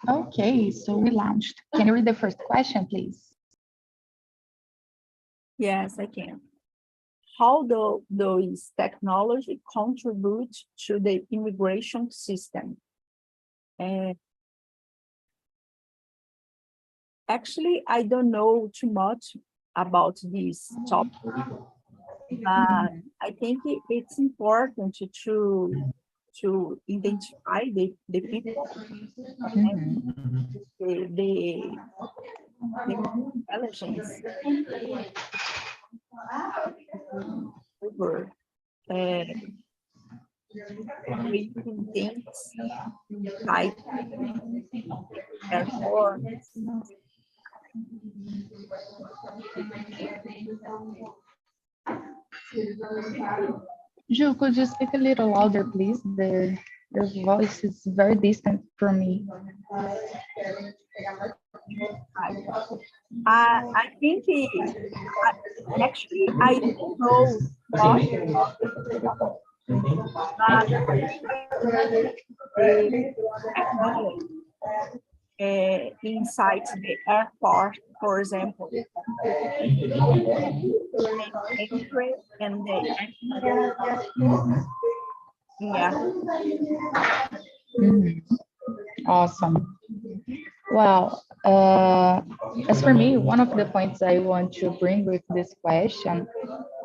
Okay, so we launched. Can you read the first question, please? Yes, I can. How does technology contribute to the immigration system? Uh, Actually, I don't know too much about this topic, but I think it's important to identify the people and the intelligence over uh, creating things like airport. Ju, could you speak a little louder, please? Your voice is very distant from me. I think actually I don't know much about this topic, but I think the technology inside the airport, for example, the entry and the exit. Yeah. Mhm. Awesome. Well, as for me, one of the points I want to bring with this question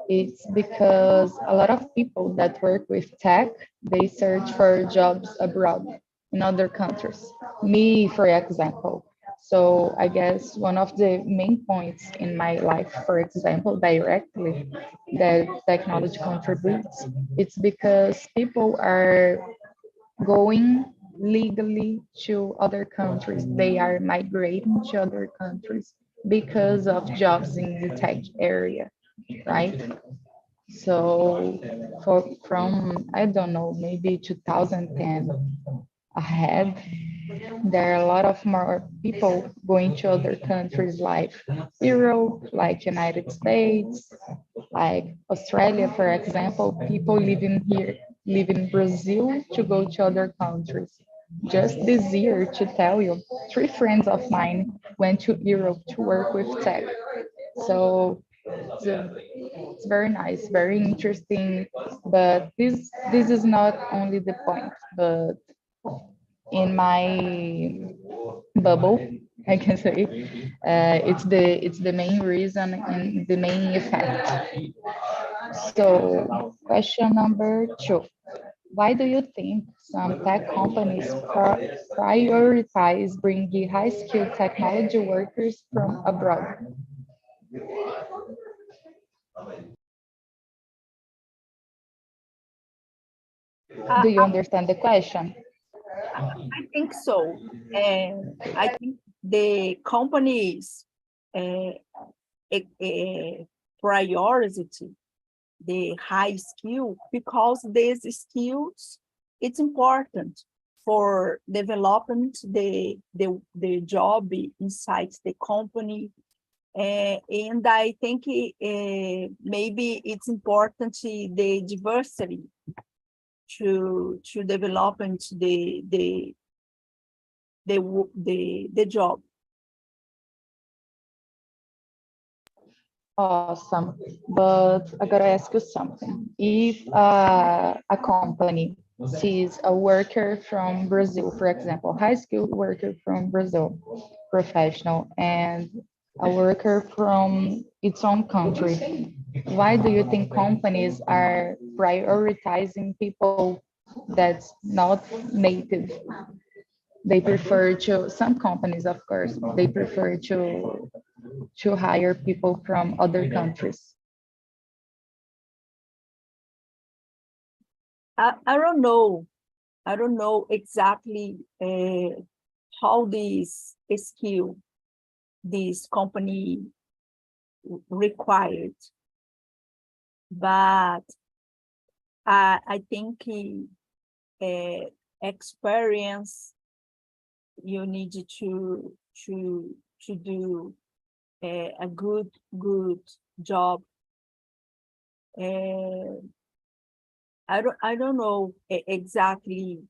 is because a lot of people that work with tech, they search for jobs abroad in other countries. Me, for example. So I guess one of the main points in my life, for example, directly that technology contributes, it's because people are going legally to other countries. They are migrating to other countries because of jobs in the tech area, right? So from, I don't know, maybe 2010 ahead, there are a lot of more people going to other countries like Europe, like United States, like Australia, for example. People living here, live in Brazil to go to other countries. Just this year, to tell you, three friends of mine went to Europe to work with tech. So it's very nice, very interesting. But this is not only the point, but in my bubble, I can say, it's the main reason and the main effect. So, question number two. Why do you think some tech companies prioritize bringing high-skilled technology workers from abroad? Uh, Do you understand the question? I think so. And I think the companies uh, priority the high skill because these skills it's important for development the job inside the company. And I think maybe it's important the diversity to develop into the job. Awesome. But I gotta ask you something. If a company sees a worker from Brazil, for example, high skilled worker from Brazil, professional, and a worker from its own country, why do you think companies are prioritizing people that's not native? They prefer to, some companies, of course, they prefer to hire people from other countries. I don't know. I don't know exactly how this skill this company required, but I think experience you need to do a good job. Uh, I don't know exactly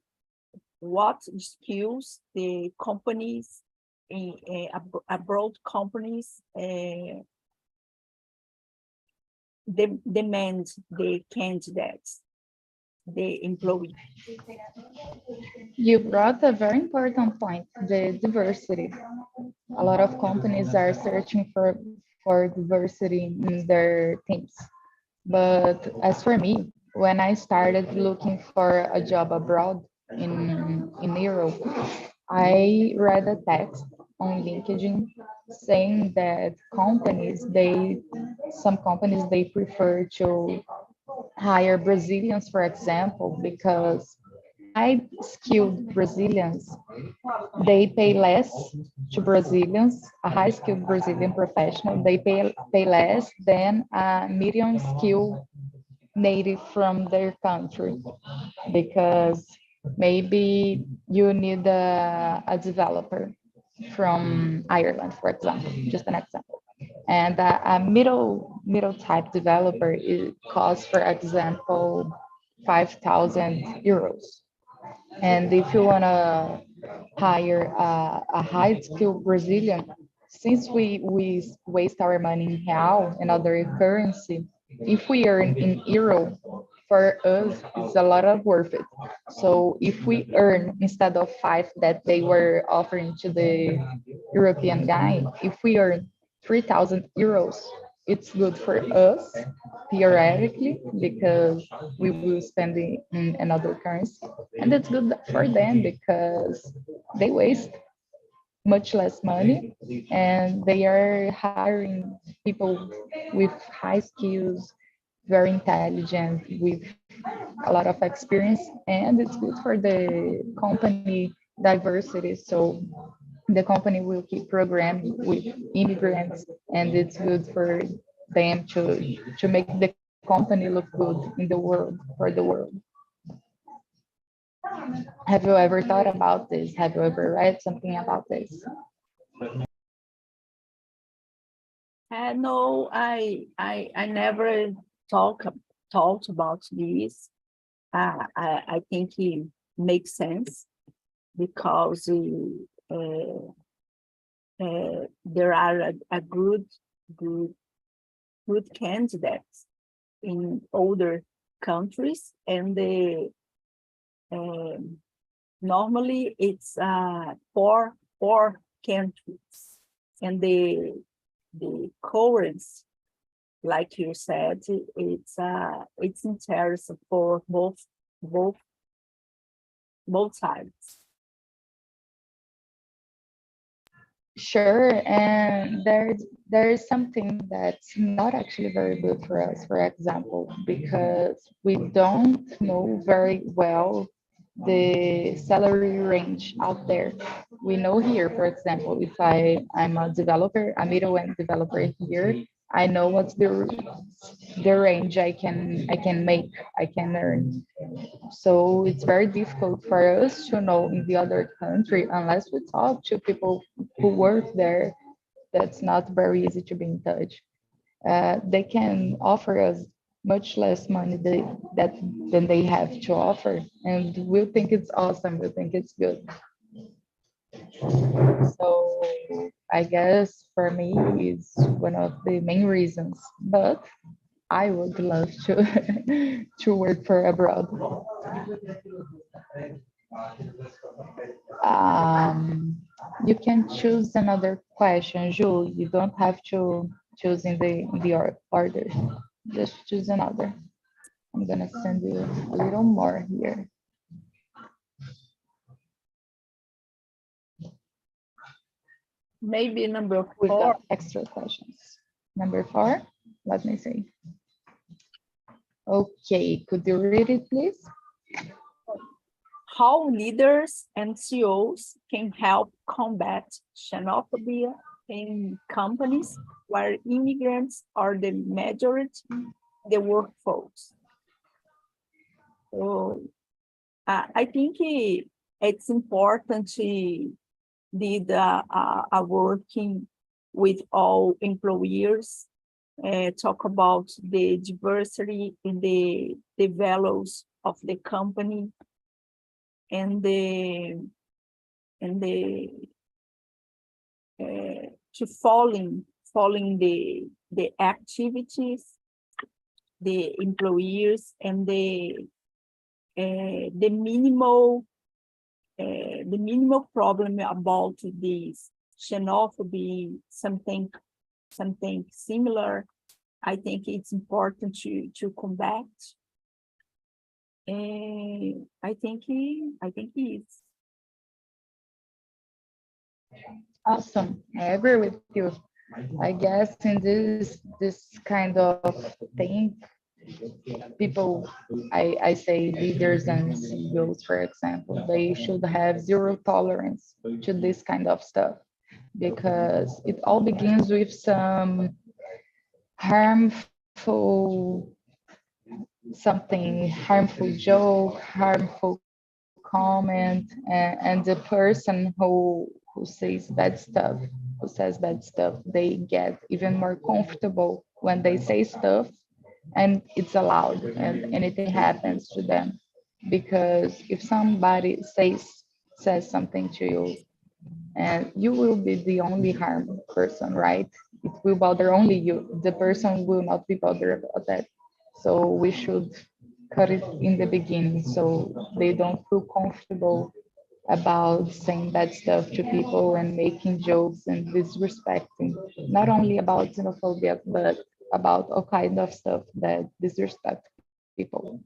what skills the companies, abroad companies, demand the candidates, the employee. You brought a very important point, the diversity. A lot of companies are searching for diversity in their teams. But as for me, when I started looking for a job abroad in Europe, I read a text on LinkedIn saying that some companies, they prefer to hire Brazilians, for example, because high skilled Brazilians, they pay less to Brazilians, a high skilled Brazilian professional, they pay less than a medium skilled native from their country, because maybe you need a developer from Ireland, for example, just an example. And a middle type developer, it costs, for example, 5,000 euros. And if you want to hire a high skilled Brazilian, since we waste our money in real and other currency, if we earn in euro, for us, it's a lot of worth it. So if we earn, instead of five that they were offering to the European guy, if we earn 3,000 euros, it's good for us theoretically, because we will spend it in another currency, and it's good for them because they waste much less money, and they are hiring people with high skills, very intelligent, with a lot of experience, and it's good for the company diversity. So the company will keep programming with immigrants, and it's good for them to make the company look good in the world, for the world. Have you ever thought about this? Have you ever read something about this? No, I never talked about this. I think it makes sense because there are a good candidates in other countries, and normally it's four countries, and the currency, like you said, it's interesting for both sides. Sure, and there is something that's not actually very good for us, for example, because we don't know very well the salary range out there. We know here, for example, if I'm a developer, a middle-end developer here, I know what's the range I can make, I can earn. So it's very difficult for us to know in the other country unless we talk to people who work there. That's not very easy to be in touch. They can offer us much less money than they have to offer, and we'll think it's awesome. We think it's good. So I guess for me, it's one of the main reasons. But I would love to to work for abroad. Um, you can choose another question, Ju. You don't have to choose in the order. Just choose another. I'm gonna send you a little more here. Maybe number We 4. got extra questions. Number 4. Let me see. Okay, could you read it, please? How leaders and CEOs can help combat xenophobia in companies where immigrants are the majority the workforce. So I think it's important to lead a working with all employers, talk about the diversity in the values of the company, and the to following the activities, the employees, and the minimal problem about this xenophobia, something similar. I think it's important to combat. And I think it's Awesome. I agree with you. I guess in this kind of thing, people, I say leaders and CEOs, for example, they should have zero tolerance to this kind of stuff because it all begins with some harmful harmful joke, harmful comment, and the person who says bad stuff, they get even more comfortable when they say stuff and it's allowed and anything happens to them. Because if somebody says something to you and you will be the only harmed person, right? It will bother only you. The person will not be bothered about that. So we should cut it in the beginning so they don't feel comfortable about saying bad stuff to people and making jokes and disrespecting, not only about xenophobia, but about all kind of stuff that disrespect people.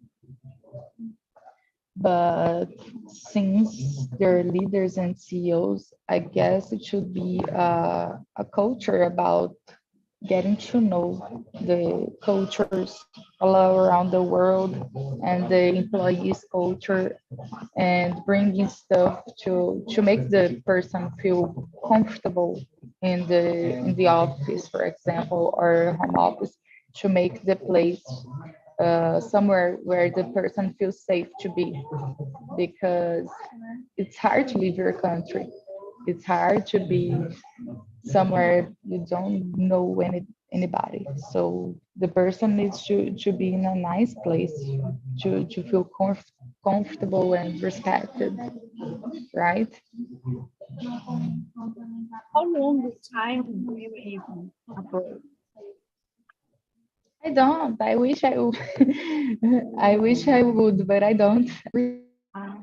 But since they're leaders and CEOs, I guess it should be a culture about getting to know the cultures all around the world and the employees' culture and bringing stuff to make the person feel comfortable in the office, for example, or home office, to make the place somewhere where the person feels safe to be, because it's hard to leave your country. It's hard to be somewhere you don't know anybody. So the person needs to be in a nice place to feel comfortable and respected, right? how long the time do you live abroad? I don't. I wish I would. I wish I would, but I don't. Uh,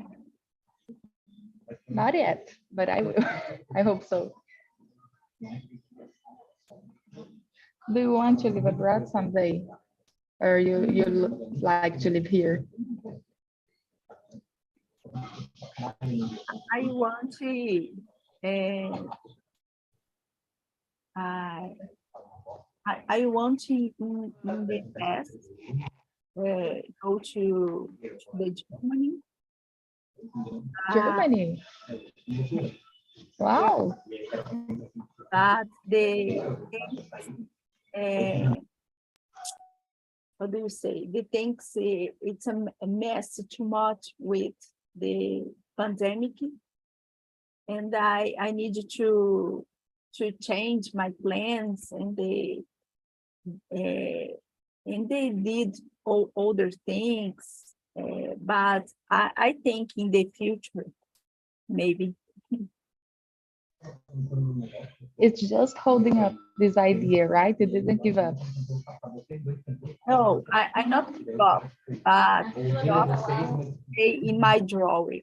Not yet, but I will. I hope so. Do you want to live abroad someday, or you like to live here? I want to I I want to in the past go to the Germany. Uh, Germany. Wow. but uh, how do you say? The things it's a mess too much with the pandemic, and I need to change my plans, uh, and they did all other things. But I think in the future, maybe. It's just holding up this idea, right? It didn't give up. No, I not give up, but just stay in my drawing.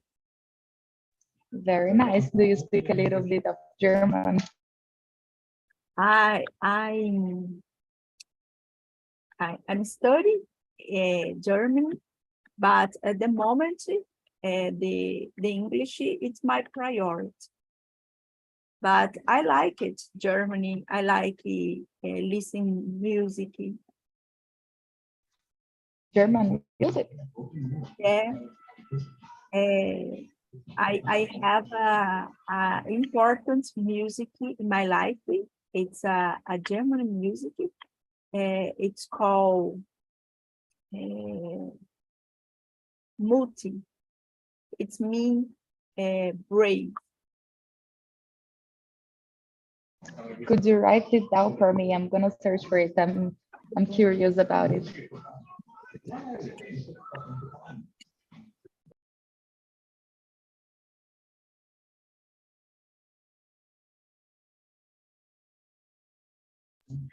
Very nice. Do you speak a little bit of German? I I'm studying German, but at the moment, the English it's my priority. But I like it, Germany. I like listening music. German music? Yeah, I have a important music in my life. It's a German music. It's called Muti. It's mean brave. Could you write it down for me? I'm gonna search for it. I'm curious about it.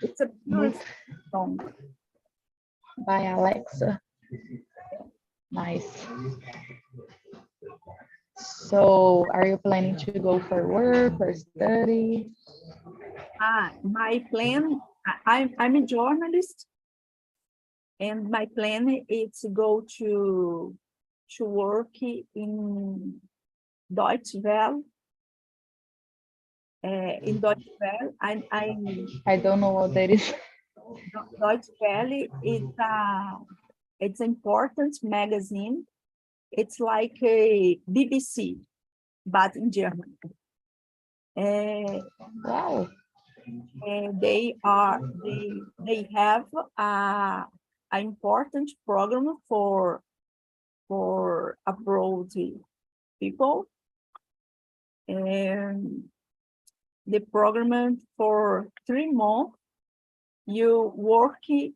It's a beautiful song. By Alexa. Nice. So are you planning to go for work or study? My plan, I'm a journalist, and my plan is to go to work in Deutsche Welle. In Deutsche Welle, I don't know what that is. Deutsche Welle is it's an important magazine. It's like a BBC, but in German. Wow. They have an important program for abroad people, and the program for 3 months you work in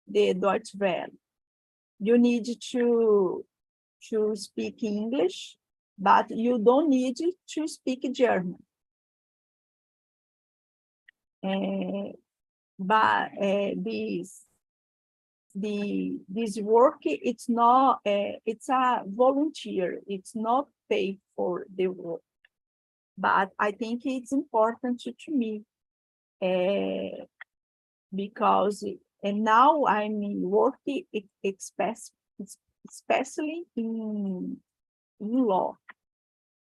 the Deutsche Welle. You need to speak English, but you don't need to speak German. But this work, it's not it's a volunteer. It's not paid for the work, but I think it's important to me because and now I'm working especially in law.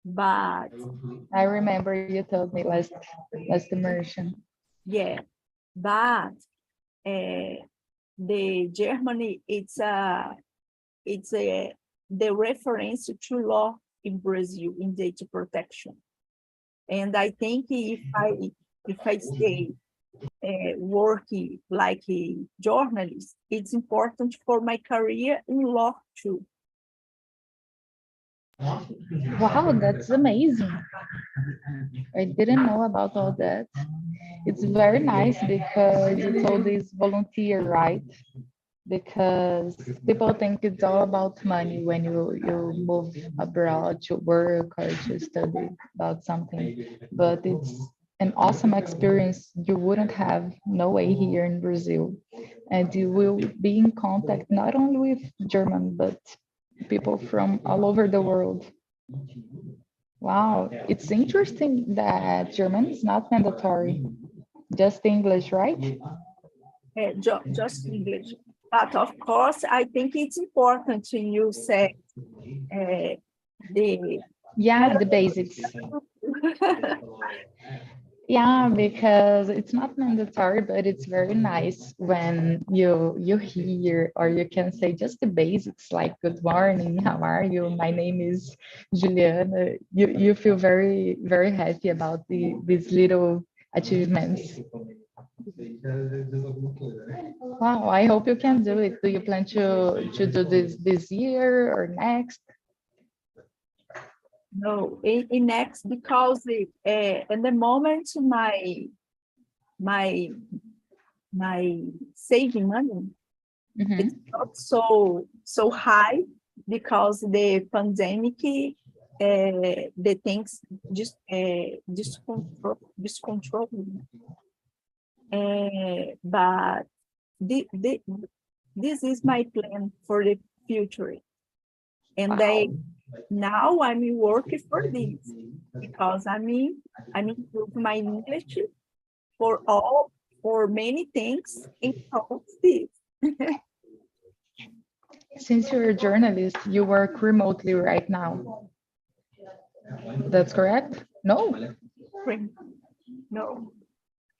But I remember you told me last immersion. yeah, but the Germany, it's the reference to law in Brazil in data protection. And I think if I stay working like a journalist, it's important for my career in law too. Wow, that's amazing. I didn't know about all that. It's very nice because it's all this volunteer, right? Because people think it's all about money when you move abroad to work or to study about something, but it's an awesome experience you wouldn't have no way here in Brazil, and you will be in contact not only with German but people from all over the world. Wow, it's interesting that German is not mandatory, just English, right? Just English. But of course, I think it's important to you say the Yeah, the basics. Yeah, because it's not mandatory, but it's very nice when you hear or you can say just the basics like good morning, how are you? My name is Juliana. You feel very happy about these little achievements. Wow, I hope you can do it. Do you plan to do this year or next? No, in next, because in the moment my saving money, it's not so high because the pandemic, the things just discontrol. But this is my plan for the future, and Wow. now I'm working for this because I'm improve my English for many things includes this. Since you're a journalist, you work remotely right now. That's correct? No? No,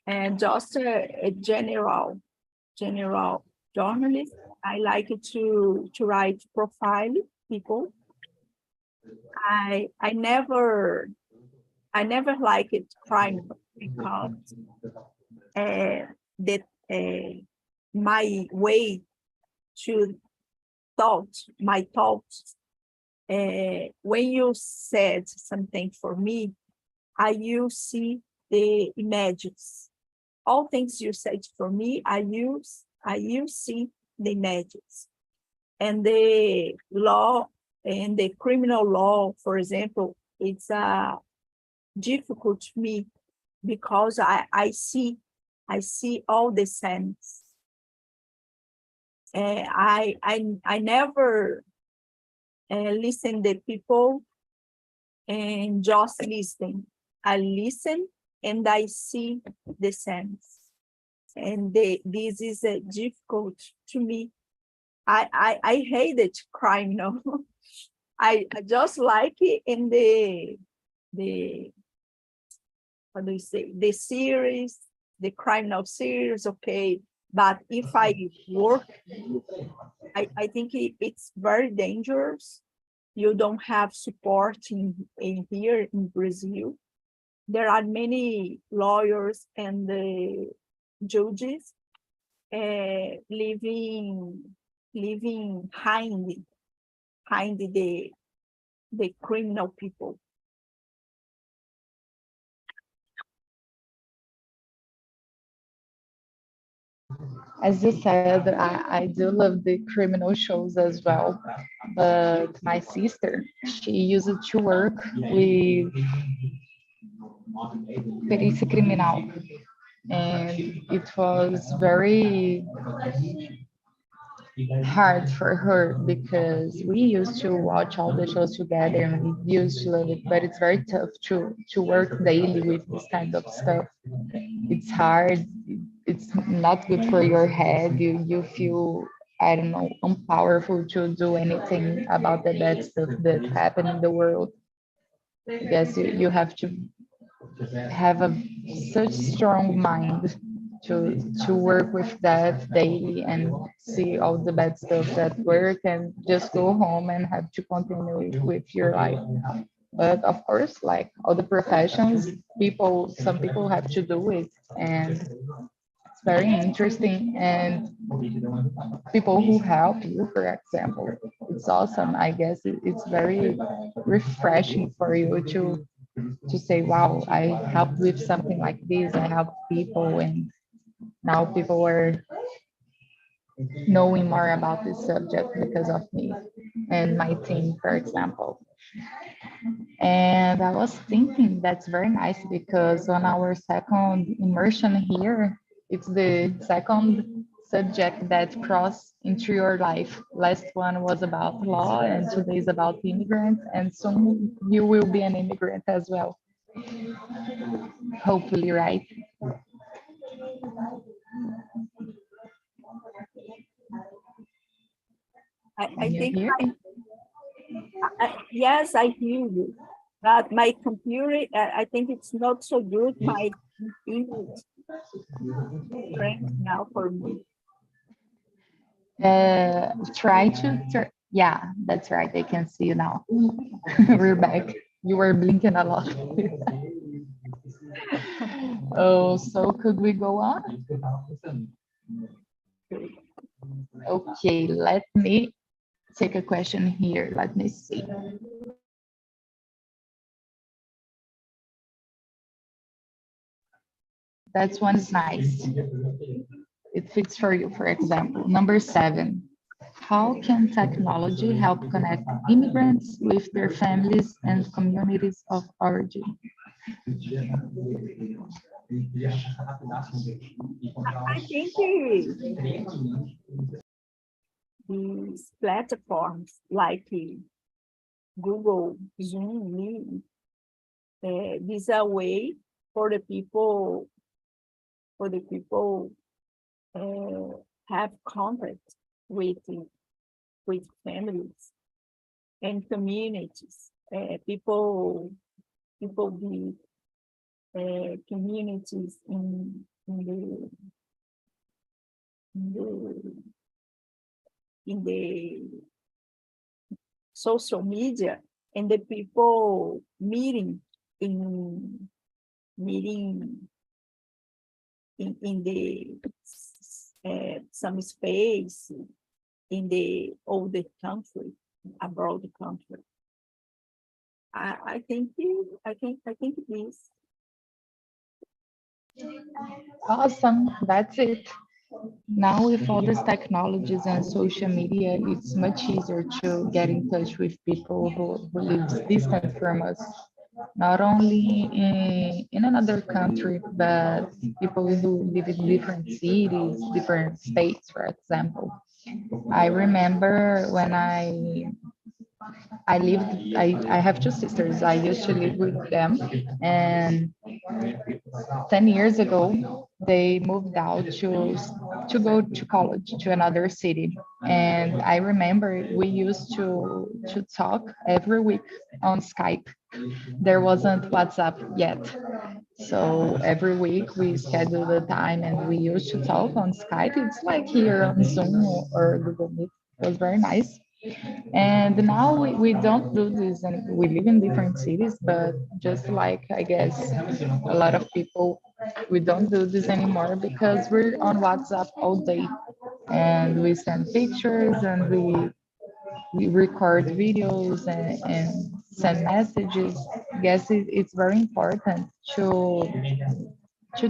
and just a general journalist. I like to write profile people. I never like it crime because that my way to my thoughts. When you said something for me, I see the images. All things you said for me, I see the images. And the law and the criminal law, for example, it's difficult to me because I see all the sense. I never listen the people and just listen. I listen and I see the sense. And this is difficult to me. I hate it criminal. I just like it in the how do you say, the series, the criminal series, okay. But if I work, I think it's very dangerous. You don't have support in here in Brazil. There are many lawyers and judges living behind the criminal people. As you said, I do love the criminal shows as well. But my sister, she used to work with perícia criminal, and it was very hard for her because we used to watch all the shows together and we used to love it, but it's very tough to work daily with this kind of stuff. It's hard. It's not good for your head. You feel, I don't know, unpowerful to do anything about the bad stuff that happen in the world. I guess you have to have a such strong mind to work with that daily and see all the bad stuff at work and just go home and have to continue with your life. But of course, like all the professions, some people have to do it, and it's very interesting. And people who help you, for example, it's awesome. I guess it's very refreshing for you to say, wow, I helped with something like this. I help people, and now people are knowing more about this subject because of me and my team, for example. And I was thinking that's very nice because on our second immersion here, it's the second subject that crossed into your life. Last one was about law, and today is about immigrants, and soon you will be an immigrant as well. Hopefully, right? I Can you think hear me? yes, I hear you. But my computer, I think it's not so good. My English strength now for me. Try to, yeah, that's right. I can see you now. We're back. You were blinking a lot. Oh, so could we go on? Okay, let me take a question here. Let me see. That one's nice. It fits for you, for example. Number 7. How can technology help connect immigrants with their families and communities of origin? I think these platforms like Google, Zoom, Meet, this is a way for the people uh, have contact with families and communities. People be communities in the in the social media, and the people in meeting in the some space in the older country, abroad the country. I think it is. Awesome. That's it. Now, with all these technologies and social media, it's much easier to get in touch with people who live distant from us. not only in another country, but people who live in different cities, different states, for example. I remember when I have two sisters. I used to live with them, and 10 years ago, they moved out to go to college to another city. And I remember we used to talk every week on Skype. There wasn't WhatsApp yet. So every week we schedule the time and we used to talk on Skype. It's like here on Zoom or Google Meet. It was very nice. And now we don't do this, and we live in different cities, but just like I guess a lot of people, we don't do this anymore because we're on WhatsApp all day and we send pictures and we record videos and send messages. I guess it's very important to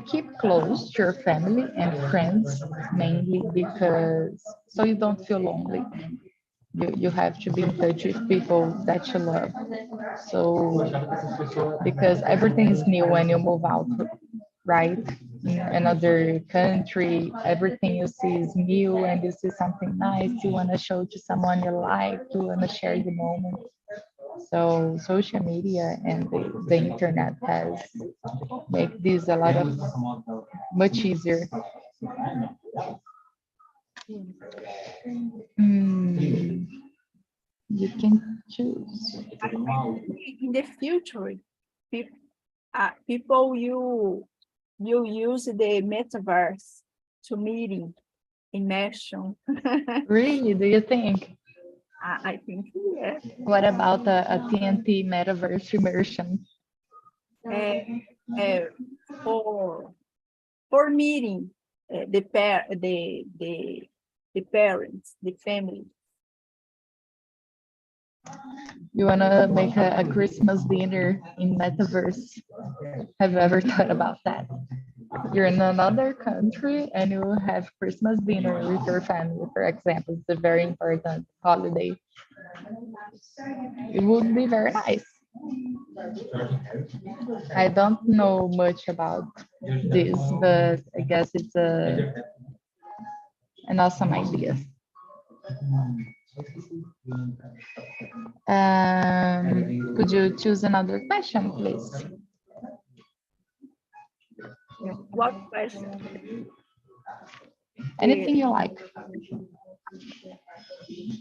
keep close to your family and friends mainly because so you don't feel lonely. You have to be in touch with people that you love. So, because everything is new when you move out, right? In another country, everything you see is new and you see something nice, you want to show to someone you like, you want to share the moment. So, social media and the internet has made this a lot of much easier. Mm, you can choose. In the future, people, people you use the metaverse to meeting immersion. Really, do you think? I think yes. What about a TNT metaverse immersion? Uh, uh, for for meeting the parents, the family. You want to make a Christmas dinner in metaverse? Have you ever thought about that? You're in another country and you have Christmas dinner with your family, for example. It's a very important holiday. It would be very nice. I don't know much about this, but I guess it's an awesome idea. Could you choose another question, please? What question? Anything you like.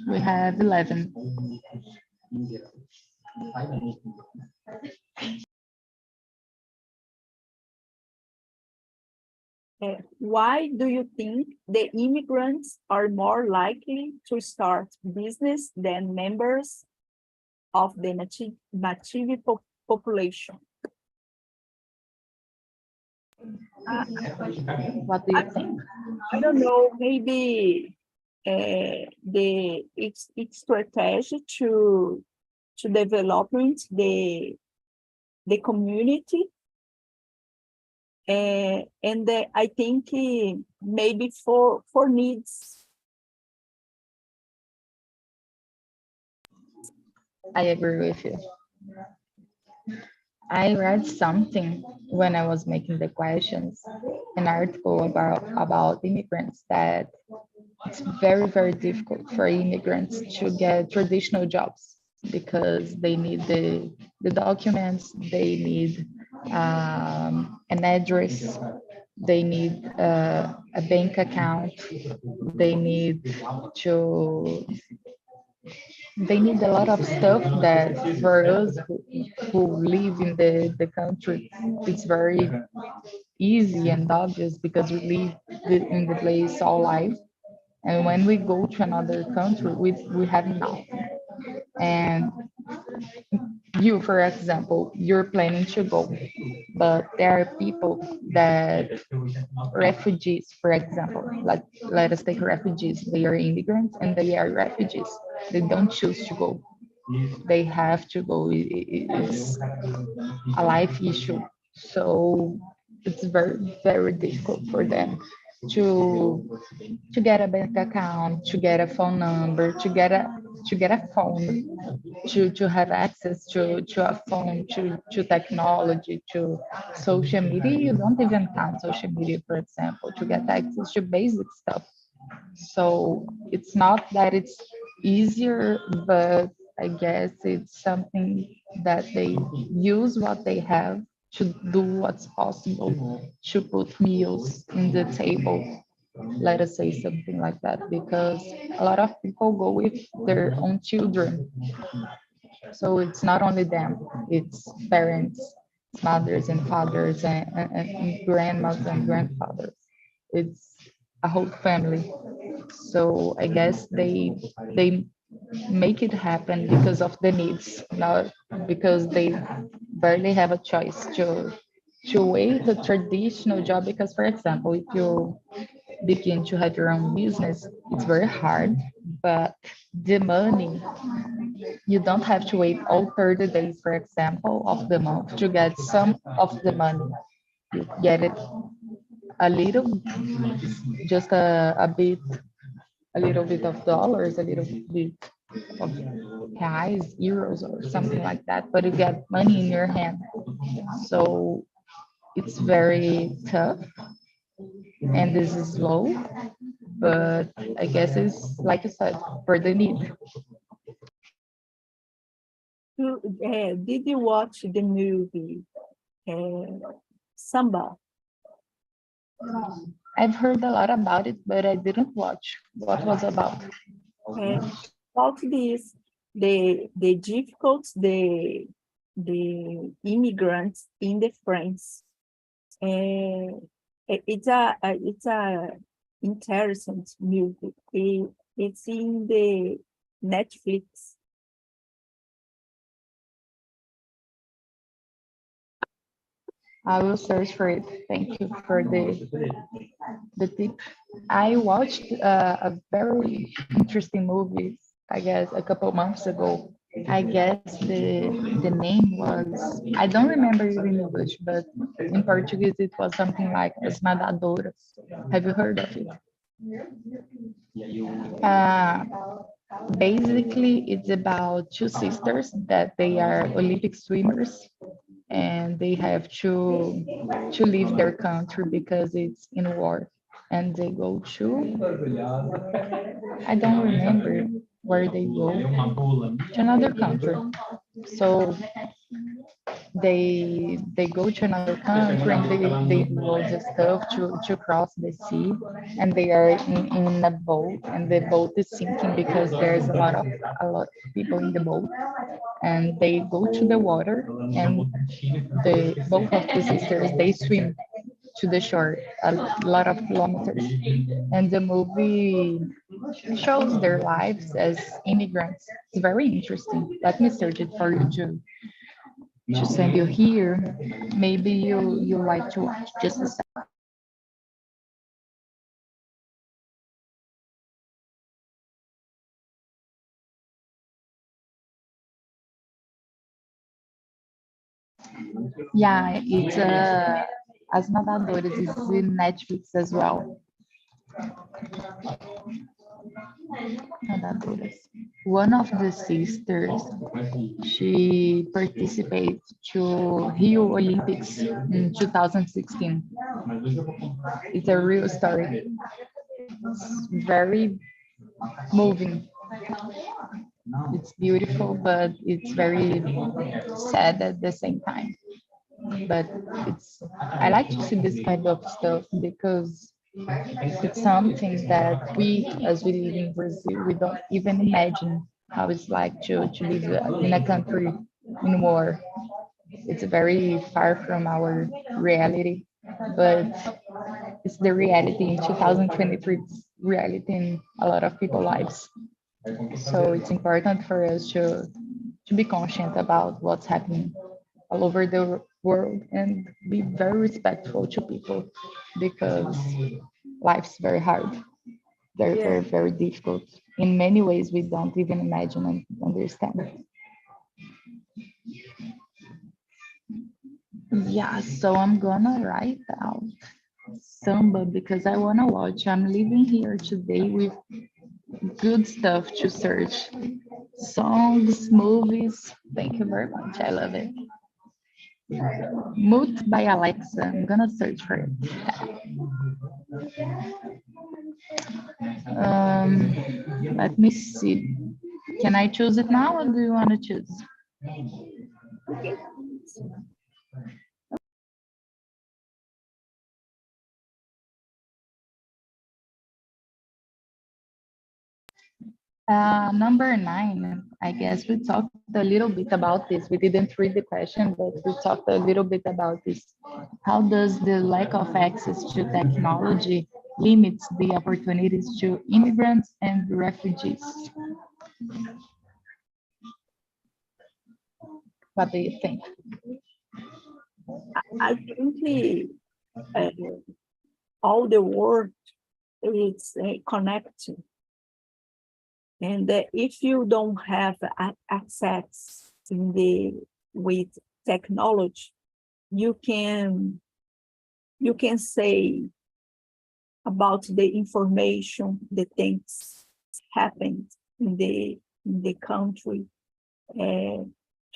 We have 11. Why do you think the immigrants are more likely to start business than members of the native population? What do you think? I don't know, maybe it's strategy to development the community, and I think maybe for needs. I agree with you. I read something when I was making the questions, an article about immigrants that it's very, very difficult for immigrants to get traditional jobs because they need the documents, they need an address, they need a bank account, they need to they need a lot of stuff that for us who live in the country, it's very easy and obvious because we live in the place all life. And when we go to another country, we have nothing. And you, for example, you're planning to go, but there are people that refugees, for example, like let us take refugees. They are immigrants and they are refugees. They don't choose to go. They have to go. It's a life issue. So it's very, very difficult for them. to get a bank account, to get a phone number, to get a phone, to have access to a phone, to technology, to social media. You don't even count social media, for example, to get access to basic stuff. So it's not that it's easier, but I guess it's something that they use what they have to do what's possible to put meals in the table. Let us say something like that, because a lot of people go with their own children. So it's not only them, it's parents, mothers and fathers and grandmothers and grandfathers. It's a whole family. So I guess they make it happen because of the needs, not because they barely have a choice to wait a traditional job. Because, for example, if you begin to have your own business, it's very hard, but the money, you don't have to wait all 30 days, for example, of the month to get some of the money. You get it a little, just a little bit of dollars, a little bit of reais, euros, or something like that, but you get money in your hand. So it's very tough, and this is slow, but I guess it's like you said, for the need. Did you watch the movie Samba? I've heard a lot about it, but I didn't watch what was about. Uh, about this, the difficulties the immigrants in the France. It's a interesting movie. It's in the Netflix. I will search for it. Thank you for the tip. I watched a very interesting movie, I guess, a couple months ago. I guess the name was, I don't remember it in English, but in Portuguese it was something like As Nadadoras. Have you heard of it? Uh, Basically, it's about two sisters that they are Olympic swimmers, and they have to leave their country because it's in war, and they go to, I don't remember where they go, to another country. So they go to another country, and they do all the stuff to cross the sea, and they are in a boat, and the boat is sinking because there's a lot of people in the boat, and they go to the water, and the both of the sisters, they swim to the shore a lot of kilometers, and the movie shows their lives as immigrants. It's very interesting. Let me search it for you to send you here. Maybe you like to watch. Just a second. Yeah, it's As Nadadoras is in Netflix as well. Nadadoras. One of the sisters, she participated to Rio Olympics in 2016. It's a real story. It's very moving. It's beautiful, but it's very sad at the same time. But it's, I like to see this kind of stuff because it's something that we, as we live in Brazil, we don't even imagine how it's like to live in a country in war. It's very far from our reality, but it's the reality in 2023. It's reality in a lot of people's lives. So it's important for us to be conscious about what's happening all over the world and be very respectful to people, because life's very hard, very, Yeah, very, very difficult. In many ways, we don't even imagine and understand. Yeah, so I'm gonna write out samba because I want to watch. I'm living here today with good stuff to search. Songs, movies. Thank you very much. I love it. Mood by Alexa. I'm gonna search for it. Let me see. Can I choose it now or do you want to choose? Okay. Number 9, I guess we talked a little bit about this. We didn't read the question, but we talked a little bit about this. How does the lack of access to technology limits the opportunities to immigrants and refugees? What do you think? I think all the world is connected. And if you don't have access with technology, you can say about the information, the things happened in the country,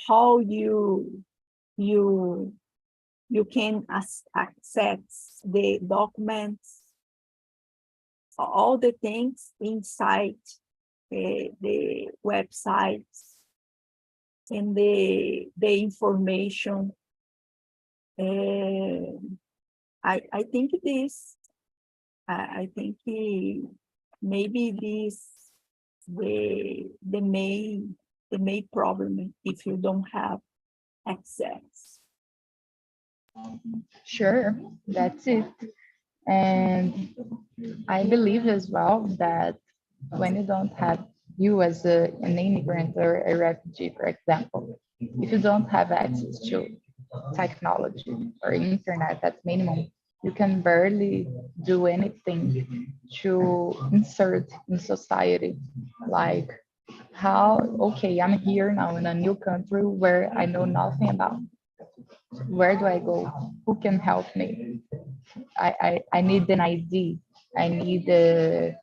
how you can access the documents, all the things inside the websites and the information. I think this. I think maybe this the main problem if you don't have access. Sure, that's it. And I believe as well that when you don't have you as an immigrant or a refugee, for example, if you don't have access to technology or internet at minimum, you can barely do anything to insert in society. Like how, okay, I'm here now in a new country where I know nothing about. Where do I go? Who can help me? I need an ID. I need a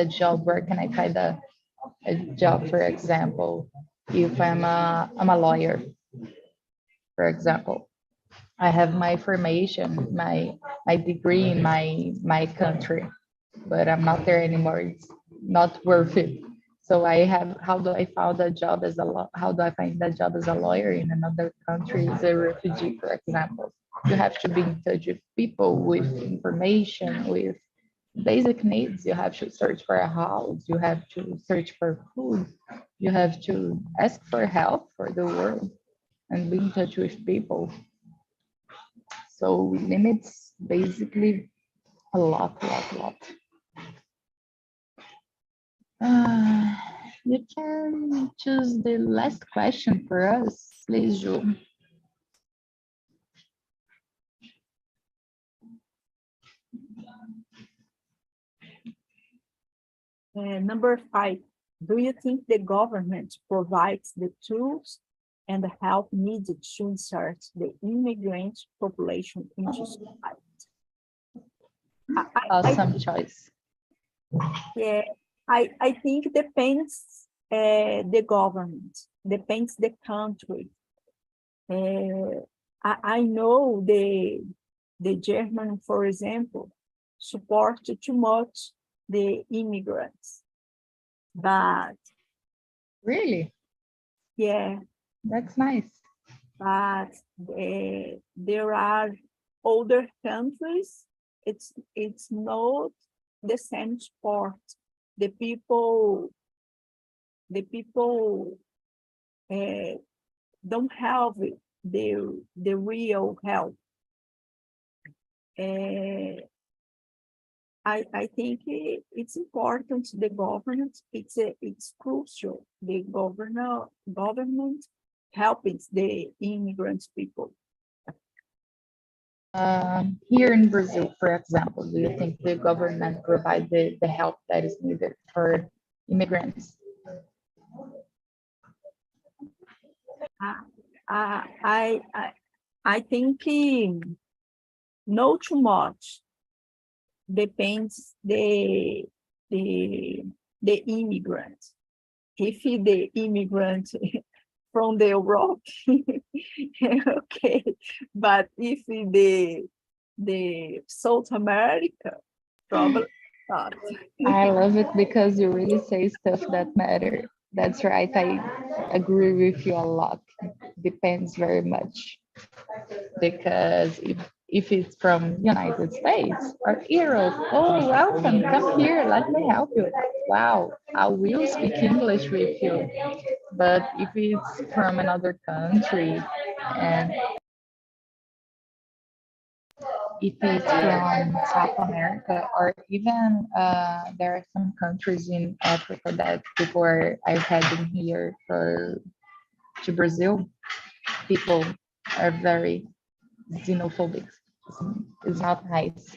job. Where can I find a job, for example, if I'm a lawyer, for example. I have my formation, my degree in my country, but I'm not there anymore. It's not worth it. So I have, how do I find a job as a how do I find that job as a lawyer in another country as a refugee, for example? You have to be in touch with people, with information, with basic needs. You have to search for a house, you have to search for food, you have to ask for help for the world and be in touch with people. So limits basically a lot. Uh, you can choose the last question for us, please, Ju. Number 5, do you think the government provides the tools and the help needed to insert the immigrant population into society? Awesome choice. Yeah, I think depends the government, depends the country. I know the German, for example, support too much the immigrants, but Really? yeah, That's nice. but there are other countries. It's not the same support. The people don't have the real help. I think it's important. The government, it's crucial. The government helping the immigrant people. Here in Brazil, for example, do you think the government provides the help that is needed for immigrants? I think no too much. depends the immigrant. If the immigrant from the Europe, okay, but if the South America, probably not. I love it because you really say stuff that matter. That's right. I agree with you a lot. Depends very much because if it's from United States or Europe, oh, welcome, come here, let me help you. Wow, I will speak English with you. But if it's from another country and if it's from South America or even there are some countries in Africa that people are heading here for to Brazil, people are very xenophobic. It's not nice.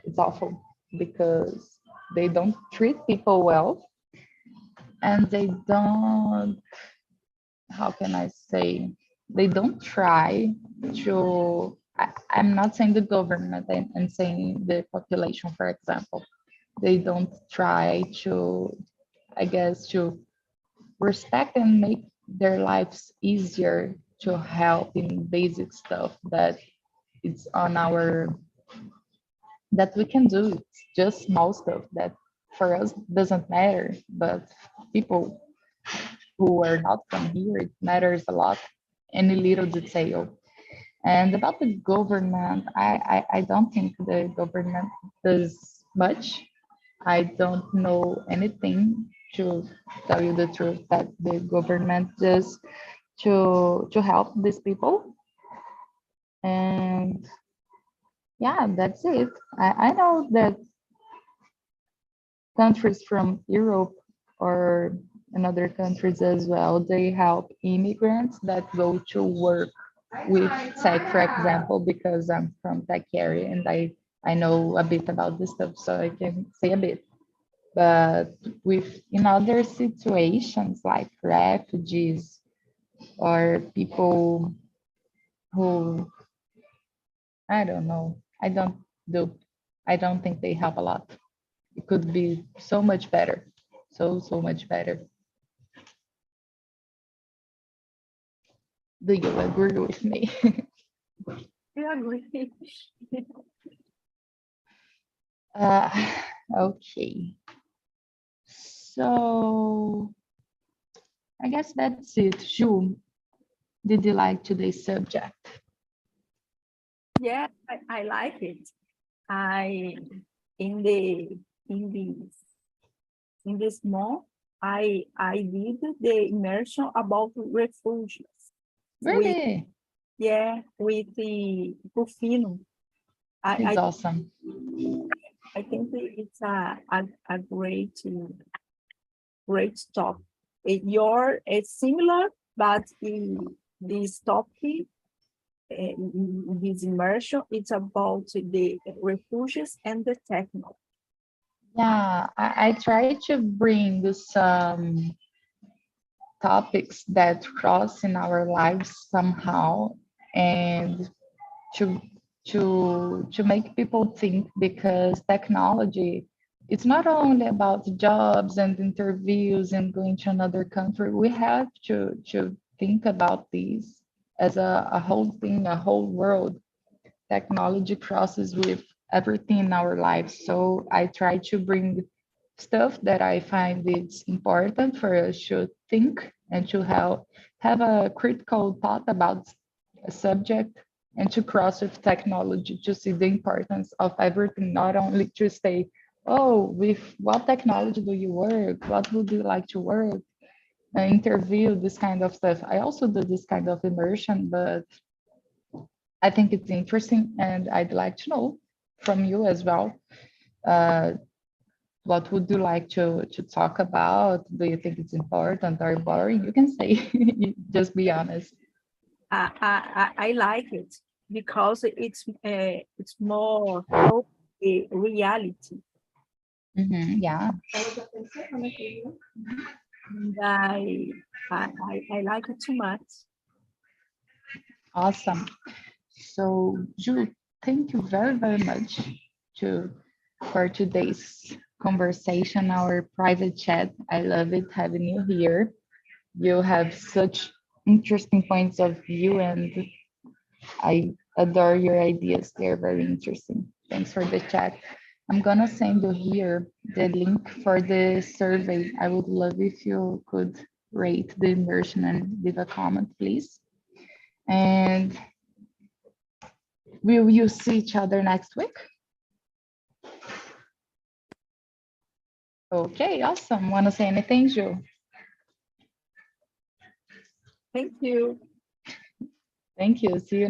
It's awful because they don't treat people well and they don't, how can I say, they don't try to, I'm not saying the government, I'm saying the population, for example. They don't try to, I guess, to respect and make their lives easier to help in basic stuff that it's on our that we can do. It's just small stuff that for us doesn't matter, but people who are not from here, it matters a lot. Any little detail. And about the government, I don't think the government does much. I don't know anything to tell you the truth that the government does to help these people. And yeah, that's it. I know that countries from Europe or in other countries as well, they help immigrants that go to work with tech, for example, because I'm from tech area and I know a bit about this stuff, so I can say a bit. But with in other situations like refugees or people who I don't know, do I don't think they help a lot. It could be so much better, so much better. Do you agree with me? I agree. uh, okay, so I guess that's it. Ju, did you like today's subject? Yeah, I like it. I in the in this in this month I did the immersion about refugees with Really? with the Rufino. He's I awesome. I think it's a great topic. It's similar, but in this topic, in this immersion, it's about the refugees and the technology. Yeah, I try to bring some topics that cross in our lives somehow and to to make people think because technology it's not only about jobs and interviews and going to another country. We have to think about these as a whole thing, a whole world. Technology crosses with everything in our lives. So I try to bring stuff that I find it's important for us to think and to have a critical thought about a subject and to cross with technology to see the importance of everything, not only to say, oh, with what technology do you work? What would you like to work? Interview, this kind of stuff. I also do this kind of immersion, but I think it's interesting and I'd like to know from you as well. Uh, what would you like to talk about? Do you think it's important or boring? You can say, just be honest. I like it because it's more close to reality. Yeah, And I like it too much. awesome. So, Ju, thank you very, very much to for today's conversation, our private chat. I love it having you here. You have such interesting points of view, and I adore your ideas. They're very interesting. Thanks for the chat. I'm gonna send you here the link for the survey. I would love if you could rate the immersion and leave a comment, please. And will you see each other next week? Okay, awesome. Want to say anything, Ju? Thank you. Thank you. See you